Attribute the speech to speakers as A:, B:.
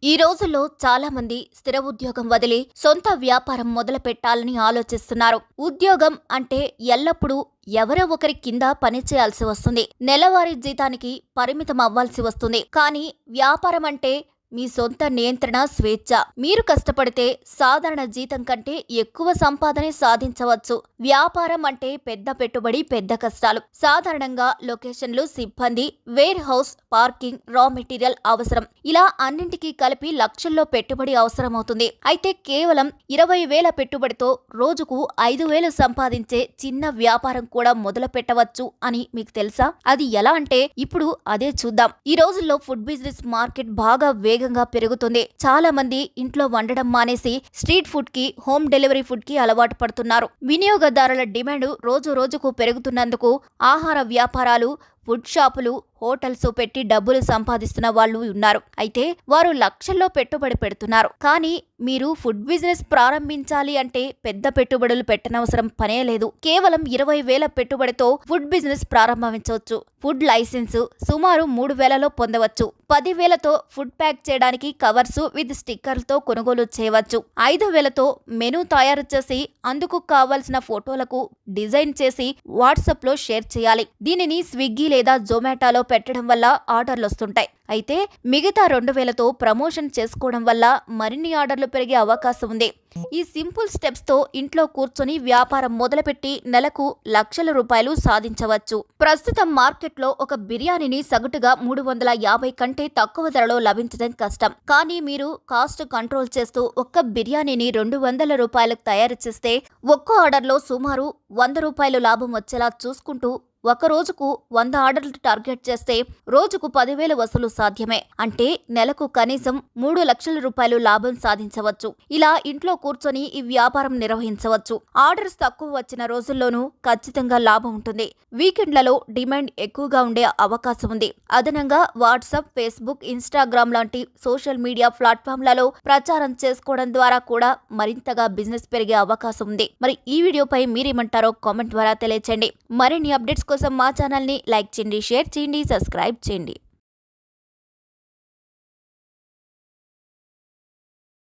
A: ఈ రోజుల్లో చాలా మంది స్థిర ఉద్యోగం వదిలి సొంత వ్యాపారం మొదలు పెట్టాలని ఆలోచిస్తున్నారు. ఉద్యోగం అంటే ఎల్లప్పుడూ ఎవరో ఒకరి కింద పనిచేయాల్సి వస్తుంది. నెలవారీ జీతానికి పరిమితం అవ్వాల్సి వస్తుంది. కానీ వ్యాపారం అంటే మీ సొంత నియంత్రణ, స్వేచ్ఛ. మీరు కష్టపడితే సాధారణ జీతం కంటే ఎక్కువ సంపాదన సాధించవచ్చు. వ్యాపారం అంటే పెద్ద పెట్టుబడి, పెద్ద కష్టాలు. సాధారణంగా లొకేషన్లు, సిబ్బంది, warehouse, parking, raw material అవసరం. ఇలా అన్నింటికీ కలిపి లక్షల్లో పెట్టుబడి అవసరమవుతుంది. అయితే కేవలం 20,000 పెట్టుబడితో రోజుకు 5,000 సంపాదించే చిన్న వ్యాపారం కూడా మొదలు పెట్టవచ్చు అని మీకు తెలుసా? అది ఎలా అంటే ఇప్పుడు అదే చూద్దాం. ఈ రోజుల్లో ఫుడ్ బిజినెస్ మార్కెట్ బాగా వేగంగా పెరుగుతుంది. చాలా మంది ఇంట్లో వండడం మానేసి స్ట్రీట్ ఫుడ్ కి, హోమ్ డెలివరీ ఫుడ్ కి అలవాటు పడుతున్నారు. వినియోగదారుల డిమాండ్ రోజు రోజుకు పెరుగుతున్నందుకు ఆహార వ్యాపారాలు, ఫుడ్ షాపులు, హోటల్స్ పెట్టి డబ్బులు సంపాదిస్తున్న వాళ్ళు ఉన్నారు. అయితే వారు లక్షల్లో పెట్టుబడి పెడుతున్నారు. కానీ మీరు ఫుడ్ బిజినెస్ ప్రారంభించాలి అంటే పెద్ద పెట్టుబడులు పెట్టనవసరం పనే లేదు. కేవలం 20,000 పెట్టుబడితో ఫుడ్ బిజినెస్ ప్రారంభించవచ్చు. ఫుడ్ లైసెన్స్ సుమారు 3,000లో పొందవచ్చు. 10,000తో ఫుడ్ ప్యాక్ చేయడానికి కవర్స్ విత్ స్టిక్కర్లతో కొనుగోలు చేయవచ్చు. 5,000తో మెనూ తయారు చేసి అందుకు కావాల్సిన ఫోటోలకు డిజైన్ చేసి వాట్సాప్ లో షేర్ చేయాలి. దీనిని స్విగ్గీ లేదా జొమాటోలో పెట్టడం వల్ల ఆర్డర్లు వస్తుంటాయి. అయితే మిగతా 2,000తో ప్రమోషన్ చేసుకోవడం వల్ల మరిన్ని ఆర్డర్లు పెరిగే అవకాశం ఉంది. ఈ సింపుల్ స్టెప్స్ తో ఇంట్లో కూర్చొని వ్యాపారం మొదలుపెట్టి నెలకు లక్షల రూపాయలు సాధించవచ్చు. ప్రస్తుతం మార్కెట్లో ఒక బిర్యానీని సగటుగా 350 కంటే తక్కువ ధరలో లభించడం కష్టం. కానీ మీరు కాస్ట్ కంట్రోల్ చేస్తూ ఒక్క బిర్యానీని 200 రూపాయలకు తయారు చేస్తే ఒక్కో ఆర్డర్లో సుమారు 100 రూపాయలు లాభం వచ్చేలా చూసుకుంటూ ఒక రోజుకు 100 ఆర్డర్లు టార్గెట్ చేస్తే రోజుకు 10,000 వసూలు సాధ్యమే. అంటే నెలకు కనీసం 3 లక్షల రూపాయలు లాభం సాధించవచ్చు. ఇలా ఇంట్లో కూర్చొని ఈ వ్యాపారం నిర్వహించవచ్చు. ఆర్డర్స్ తక్కువ వచ్చిన రోజుల్లోనూ ఖచ్చితంగా లాభం ఉంటుంది. వీకెండ్లలో డిమాండ్ ఎక్కువగా ఉండే అవకాశం ఉంది. అదనంగా వాట్సాప్, ఫేస్బుక్, ఇన్స్టాగ్రామ్ లాంటి సోషల్ మీడియా ప్లాట్ఫామ్లలో ప్రచారం చేసుకోవడం ద్వారా కూడా మరింతగా బిజినెస్ పెరిగే అవకాశం ఉంది. మరి ఈ వీడియోపై మీరేమంటారో కామెంట్ ద్వారా తెలియచేయండి. మరిన్ని అప్డేట్స్ కోసం మా ఛానల్ని లైక్ చేయండి, షేర్ చేయండి, సబ్స్క్రైబ్ చేయండి.